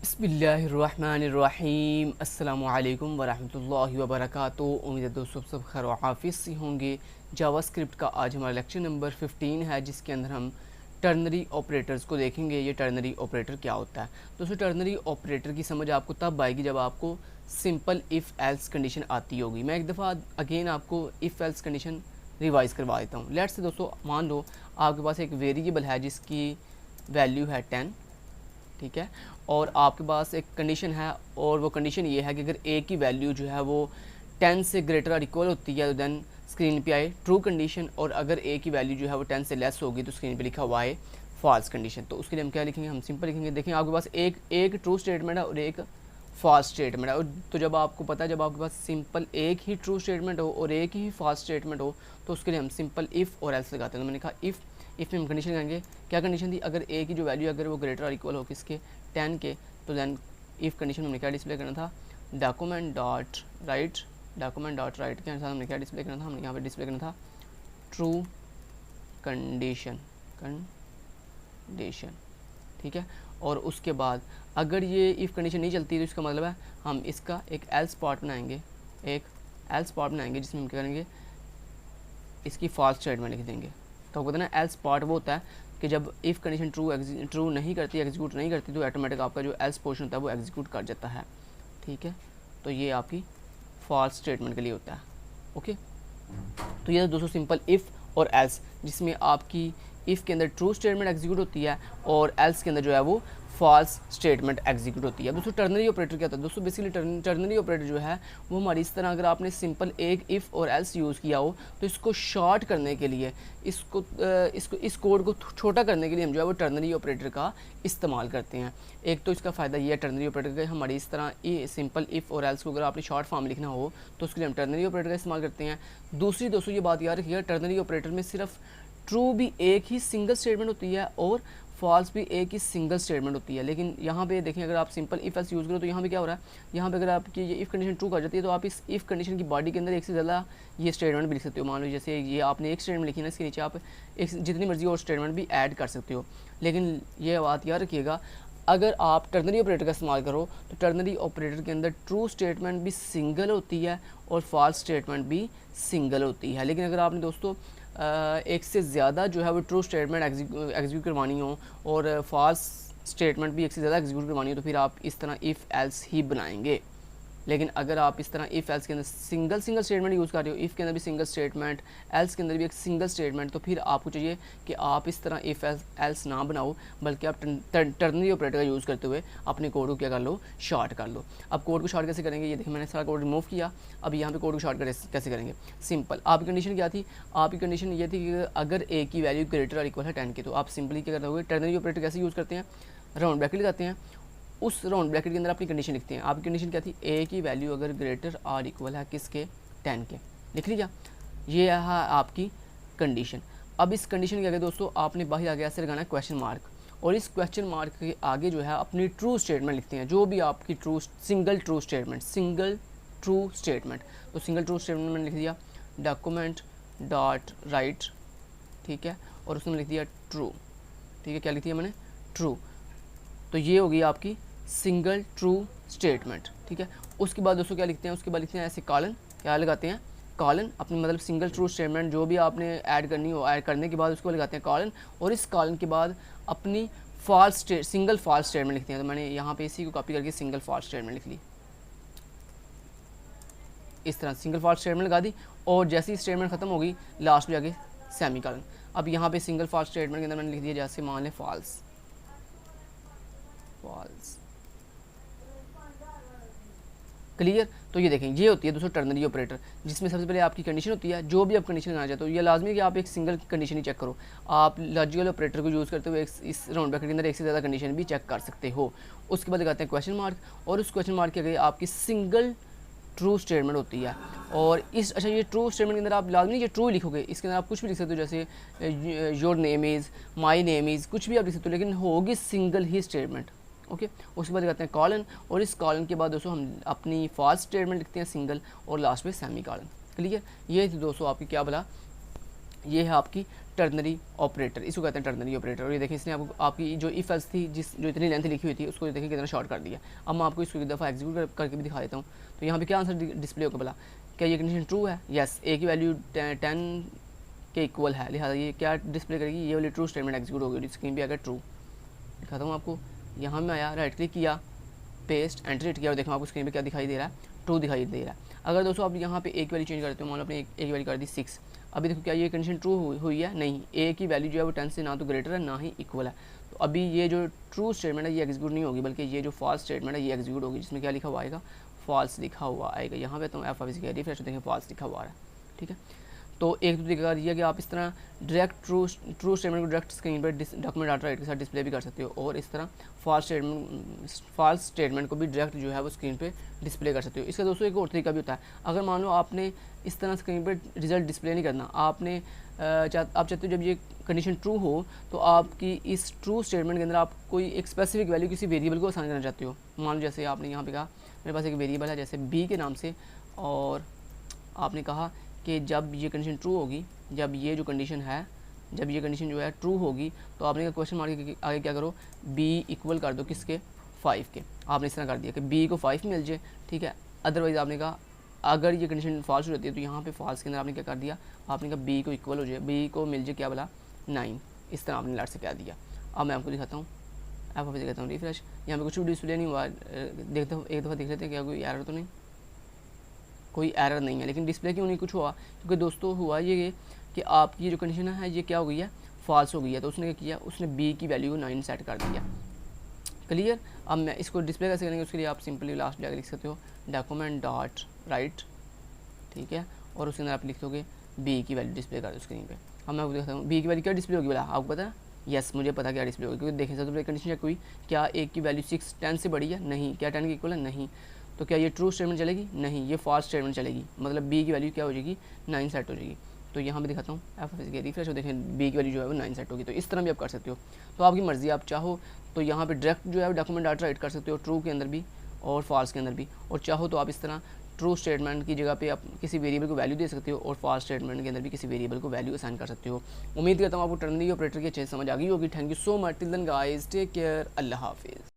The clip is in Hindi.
बिस्मिल्लाहिर्रहमानिर्रहीम अस्सलामुअलैकुम वरहमतुल्लाहि वबरकातुहू। उम्मीद है दोस्तों सब खैर व हाफिज़ से होंगे। जावास्क्रिप्ट का आज हमारा लेक्चर नंबर 15 है, जिसके अंदर हम टर्नरी ऑपरेटर्स को देखेंगे। ये टर्नरी ऑपरेटर क्या होता है दोस्तों? टर्नरी ऑपरेटर की समझ आपको तब आएगी जब आपको सिंपल इफ़ एल्स कंडीशन आती होगी। मैं एक दफ़ा अगेन आपको इफ़ एल्स कंडीशन रिवाइज़ करवा देता हूँ। लेट्स से दोस्तों मान लो आपके पास एक वेरिएबल है जिसकी वैल्यू है 10, ठीक है, और आपके पास एक कंडीशन है और वो कंडीशन ये है कि अगर ए की वैल्यू जो है वो 10 से ग्रेटर और इक्वल होती है तो देन स्क्रीन पे आए ट्रू कंडीशन, और अगर ए की वैल्यू जो है वो 10 से लेस होगी तो स्क्रीन पे लिखा हुआ है फॉल्स कंडीशन। तो उसके लिए हम क्या लिखेंगे? हम सिंपल लिखेंगे। देखें आपके पास एक ट्रू स्टेटमेंट है और एक फॉल्स स्टेटमेंट है। और तो जब आपको पता है जब आपके पास सिंपल एक ही ट्रू स्टेटमेंट हो और एक ही फॉल्स स्टेटमेंट हो तो उसके लिए हम सिंपल इफ़ और एल्स लगाते हैं। तो मैंने कहा इफ़ में हम कंडीशन करेंगे। क्या कंडीशन थी? अगर ए की जो वैल्यू अगर वो ग्रेटर और इक्वल हो किसके 10 के, तो देन इफ़ कंडीशन में हमने क्या डिस्प्ले करना था? डॉक्यूमेंट डॉट राइट के अनुसार हमने क्या डिस्प्ले करना था? हमने यहाँ पे डिस्प्ले करना था ट्रू कंडीशन, ठीक है। और उसके बाद अगर ये इफ़ कंडीशन नहीं चलती तो इसका मतलब है हम इसका एक एल्स पार्ट बनाएंगे, जिसमें हम क्या करेंगे? इसकी फॉल्स स्टेटमेंट लिख देंगे। तो पता ना एल्स पार्ट वो होता है कि जब इफ़ कंडीशन ट्रू नहीं करती, एग्जीक्यूट नहीं करती, तो ऑटोमेटिक आपका जो एल्स पोर्शन होता है वो एग्जीक्यूट कर जाता है, ठीक है। तो ये आपकी फॉल्स स्टेटमेंट के लिए होता है, ओके। तो ये दोस्तों सिंपल इफ़ और एल्स, जिसमें आपकी इफ़ के अंदर ट्रू स्टेटमेंट एग्जीक्यूट होती है और एल्स के अंदर जो है वो फॉल्स स्टेटमेंट एग्जीक्यूट होती है। दोस्तों टर्नरी ऑपरेटर क्या होता है? दोस्तों बेसिकली टर्नरी ऑपरेटर जो है वो हमारी इस तरह, अगर आपने सिंपल एक इफ़ और एल्स यूज़ किया हो तो इसको शॉर्ट करने के लिए, इस कोड को छोटा करने के लिए हम जो है वो टर्नरी ऑपरेटर का इस्तेमाल करते हैं। एक तो इसका फ़ायदा ये है टर्नरी ऑपरेटर का, हमारी इस तरह सिंपल इफ़ और एल्स को अगर आपने शॉर्ट फॉर्म लिखना हो तो उसके लिए हम टर्नरी ऑपरेटर का इस्तेमाल करते हैं। दूसरी दोस्तों ये बात याद रखिएगा, टर्नरी ऑपरेटर में सिर्फ ट्रू भी एक ही सिंगल स्टेटमेंट होती है और फॉल्स भी एक ही सिंगल स्टेटमेंट होती है। लेकिन यहाँ पे देखें अगर आप सिंपल इफ़ एल्स यूज़ करो तो यहाँ पे क्या हो रहा है? यहाँ पे अगर आपकी ये इफ़ कंडीशन ट्रू कर जाती है तो आप इस इफ़ कंडीशन की बॉडी के अंदर एक से ज़्यादा ये स्टेटमेंट भी लिख सकते हो। मान लो जैसे ये आपने एक स्टेटमेंट लिखी ना, इसके नीचे आप एक जितनी मर्जी और स्टेटमेंट भी ऐड कर सकते हो। लेकिन ये बात याद रखिएगा, अगर आप टर्नरी ऑपरेटर का इस्तेमाल करो तो टर्नरी ऑपरेटर के अंदर ट्रू स्टेटमेंट भी सिंगल होती है और फॉल्स स्टेटमेंट भी सिंगल होती है। लेकिन अगर आपने दोस्तों एक से ज़्यादा जो है वो ट्रू स्टेटमेंट एग्जीक्यूट करवानी हो और फॉल्स स्टेटमेंट भी एक से ज़्यादा एग्जीक्यूट करवानी हो तो फिर आप इस तरह इफ़ एल्स ही बनाएंगे। लेकिन अगर आप इस तरह इफ़ एल्स के अंदर सिंगल स्टेटमेंट यूज़ कर रहे हो, इफ़ के अंदर भी सिंगल स्टेटमेंट, एल्स के अंदर भी एक सिंगल स्टेटमेंट, तो फिर आपको चाहिए कि आप इस तरह इफ़ एल्स ना बनाओ, बल्कि आप टर्नरी ऑपरेटर का यूज़ करते हुए अपने कोड को क्या कर लो? शॉर्ट कर लो। अब कोड को शॉर्ट कैसे करेंगे? ये देखिए मैंने सारा कोड रिमूव किया। अब यहाँ पे कोड को शॉर्ट कैसे करेंगे? सिंपल, आपकी कंडीशन क्या थी? आपकी कंडीशन ये थी कि अगर ए की वैल्यू ग्रेटर और इक्वल है 10 की, तो आप सिंपली क्या करोगे? टर्नरी ऑपरेटर कैसे यूज़ करते हैं? राउंड ब्रैकेट लगाते हैं, उस राउंड ब्रैकेट के अंदर अपनी कंडीशन लिखते हैं। आपकी कंडीशन क्या थी? ए की वैल्यू अगर ग्रेटर और इक्वल है किसके? 10 के। लिख लीजिए, ये है आपकी कंडीशन। अब इस कंडीशन के आगे दोस्तों आपने बाहर आगे ऐसे लगाना है क्वेश्चन मार्क, और इस क्वेश्चन मार्क के आगे जो है अपनी ट्रू स्टेटमेंट लिखते हैं, जो भी आपकी सिंगल ट्रू स्टेटमेंट। तो सिंगल ट्रू स्टेटमेंट मैंने लिख दिया डॉक्यूमेंट डॉट राइट, ठीक है, और उसमें लिख दिया ट्रू, ठीक है। क्या लिख दिया मैंने? ट्रू। तो ये होगी आपकी सिंगल ट्रू स्टेटमेंट, ठीक है। उसके बाद दोस्तों क्या लिखते हैं? उसके बाद लिखते हैं ऐसे कॉलन, क्या लगाते हैं? कॉलन, अपनी मतलब सिंगल ट्रू स्टेटमेंट जो भी आपने ऐड करनी हो, ऐड करने के बाद उसको लगाते हैं कॉलन, और इस कॉलन के बाद अपनी सिंगल फॉल्स स्टेटमेंट लिखते हैं। तो मैंने यहाँ पे इसी को कॉपी करके सिंगल फॉल्स स्टेटमेंट लिख ली, इस तरह सिंगल फॉल्स स्टेटमेंट लगा दी, और जैसी स्टेटमेंट खत्म होगी लास्ट में जाके सेमी कॉलन। अब यहाँ पे सिंगल फॉल्स स्टेटमेंट के अंदर मैंने लिख दिया जैसे मान लें फॉल्स। क्लियर? तो ये देखें, ये होती है दोस्तों टर्नरी ऑपरेटर, जिसमें सबसे पहले आपकी कंडीशन होती है। जो भी आप कंडीशन लगाना चाहते हो, ये लाजमी है कि आप एक सिंगल कंडीशन ही चेक करो। आप लॉजिकल ऑपरेटर को यूज़ करते हुए इस राउंड ब्रैकेट के अंदर एक से ज़्यादा कंडीशन भी चेक कर सकते हो। उसके बाद लगाते हैं क्वेश्चन मार्क, और उस क्वेश्चन मार्क के आगे आपकी सिंगल ट्रू स्टेटमेंट होती है। और अच्छा, ये ट्रू स्टेटमेंट के अंदर आप लाजमी ये ट्रू लिखोगे, इसके अंदर आप कुछ भी लिख सकते हो, जैसे your name is, my name is, कुछ भी आप लिख सकते हो, लेकिन होगी सिंगल ही स्टेटमेंट, ओके। उसके बाद कहते हैं कॉलन, और इस कॉलन के बाद दोस्तों हम अपनी फॉल्स स्टेटमेंट लिखते हैं सिंगल, और लास्ट में सेमी कॉलन। क्लियर? ये थी दोस्तों आपकी क्या बोला? ये है आपकी टर्नरी ऑपरेटर, इसको कहते हैं टर्नरी ऑपरेटर। और ये देखिए इसने आपको आपकी जो इफ एल्स थी जो इतनी लेंथ लिखी हुई थी उसको देखिए कितना शॉर्ट कर दिया। अब मैं आपको इसको एक दफ़ा एग्जीक्यूट करके भी दिखा देता हूँ। तो यहाँ पे क्या आंसर डिस्प्ले होगा भला, क्या ये कंडीशन ट्रू है? यस, ए की वैल्यू 10 के इक्वल है, लिहाजा ये क्या डिस्प्ले करेगी, ये वाली ट्रू स्टेटमेंट एग्जीक्यूट होगी। स्क्रीन पर अगर ट्रू दिखाता हूँ आपको, यहाँ में आया, राइट क्लिक किया, पेस्ट एंटर हिट किया और देखो आपको स्क्रीन पे क्या दिखाई दे रहा है, ट्रू दिखाई दे रहा है। अगर दोस्तों आप यहाँ पे ए की वैल्यू चेंज करते हो, मान लो आपने ए की वैल्यू कर दी 6, अभी देखो क्या ये कंडीशन ट्रू हुई है? नहीं, ए की वैल्यू जो है वो 10 से ना तो ग्रेटर है ना ही इक्वल है। तो अभी ये जो ट्रू स्टेटमेंट है ये एग्जीक्यूट नहीं होगी, बल्कि ये जो फॉल्स स्टेटमेंट है ये एग्जीक्यूट होगी, जिसमें क्या लिखा हुआ आएगा, फॉल्स लिखा हुआ आएगा। यहाँ पे तो एफ ऑफिस रिफ्रेश देखें, फॉल्स लिखा हुआ है। ठीक है, तो एक तो तरीका ये कि आप इस तरह डायरेक्ट ट्रू स्टेटमेंट को डायरेक्ट स्क्रीन पर डॉक्यूमेंट डाटा राइट के साथ डिस्प्ले भी कर सकते हो, और इस तरह फॉल्स स्टेटमेंट को भी डायरेक्ट जो है वो स्क्रीन पे डिस्प्ले कर सकते हो। इसका दोस्तों एक और तरीका भी होता है, अगर मान लो आपने इस तरह स्क्रीन पर रिजल्ट डिस्प्ले नहीं करना, आपने आप चाहते हो जब ये कंडीशन ट्रू हो तो आपकी इस ट्रू स्टेटमेंट के अंदर आप कोई एक स्पेसिफिक वैल्यू किसी वेरिएबल को असाइन करना चाहते हो। मान लो जैसे आपने यहाँ पे कहा मेरे पास एक वेरिएबल है जैसे बी के नाम से, और आपने कहा कि जब ये कंडीशन ट्रू होगी, जब ये जो कंडीशन है, जब ये कंडीशन जो है ट्रू होगी, तो आपने क्वेश्चन मार्क के आगे क्या करो, बी इक्वल कर दो किसके, 5 के। आपने इस तरह कर दिया कि बी को 5 मिल जाए। ठीक है, अदरवाइज़ आपने कहा अगर ये कंडीशन फॉल्स हो जाती है तो यहाँ पे फॉल्स के अंदर आपने क्या कर दिया, आपने कहा बी को इक्वल हो जाए, बी को मिल जाए क्या बोला, 9। इस तरह आपने लास्ट से कह दिया। अब मैं आपको दिखाता हूँ, आप ऑफिस कहता हूँ रिफ्रेश, यहाँ पे कुछ भी डिस्प्ले नहीं हुआ, देखते हो एक दफ़ा देख लेते हैं क्या कोई एरर तो नहीं, कोई एरर नहीं है। लेकिन डिस्प्ले क्यों नहीं कुछ हुआ, क्योंकि दोस्तों हुआ ये कि आपकी जो कंडीशन है ये क्या हो गई है, फॉल्स हो गई है। तो उसने क्या किया, उसने बी की वैल्यू को 9 सेट कर दिया। क्लियर। अब मैं इसको डिस्प्ले कैसे करेंगे, उसके लिए आप सिंपली लास्ट में लिख सकते हो डॉक्यूमेंट डॉट राइट, ठीक है, और उसके अंदर आप लिख दोगे बी की वैल्यू डिस्प्ले कर दो स्क्रीन पे। अब मैं आपको दिखाता हूँ बी की वैल्यू क्या डिस्प्ले होगी, बोला आपको पता है, यस मुझे पता क्या डिस्प्ले होगी, क्योंकि देखें सबसे कंडीशन चेक हुई, क्या ए की वैल्यू 6 10 से बड़ी है, नहीं, क्या 10 की इक्वल है, नहीं, तो क्या ये ट्रू स्टेटमेंट चलेगी, नहीं, ये फॉल्स स्टेटमेंट चलेगी, मतलब बी की वैल्यू क्या हो जाएगी, 9 सेट हो जाएगी। तो यहाँ पे दिखाता हूँ एफ ऑफ रिफ्रेश हो, देखें बी की वैल्यू जो है वो 9 सेट होगी। तो इस तरह भी आप कर सकते हो, तो आपकी मर्जी, आप चाहो तो यहाँ पे डायरेक्ट जो है डॉक्यूमेंट डाटा राइट कर सकते हो, ट्रू के अंदर भी और फॉल्स के अंदर भी, और चाहो तो आप इस तरह ट्रू स्टेटमेंट की जगह पे आप किसी वेरिएबल को वैल्यू दे सकते हो, और फॉल्स स्टेटमेंट के अंदर भी किसी वेरिएबल को वैल्यू असाइन कर सकते हो। उम्मीद करता हूँ आपको टर्नरी ऑपरेटर की अच्छे से समझ आ गई होगी। Thank you so much, till then guys, take care, अल्लाह हाफिज़।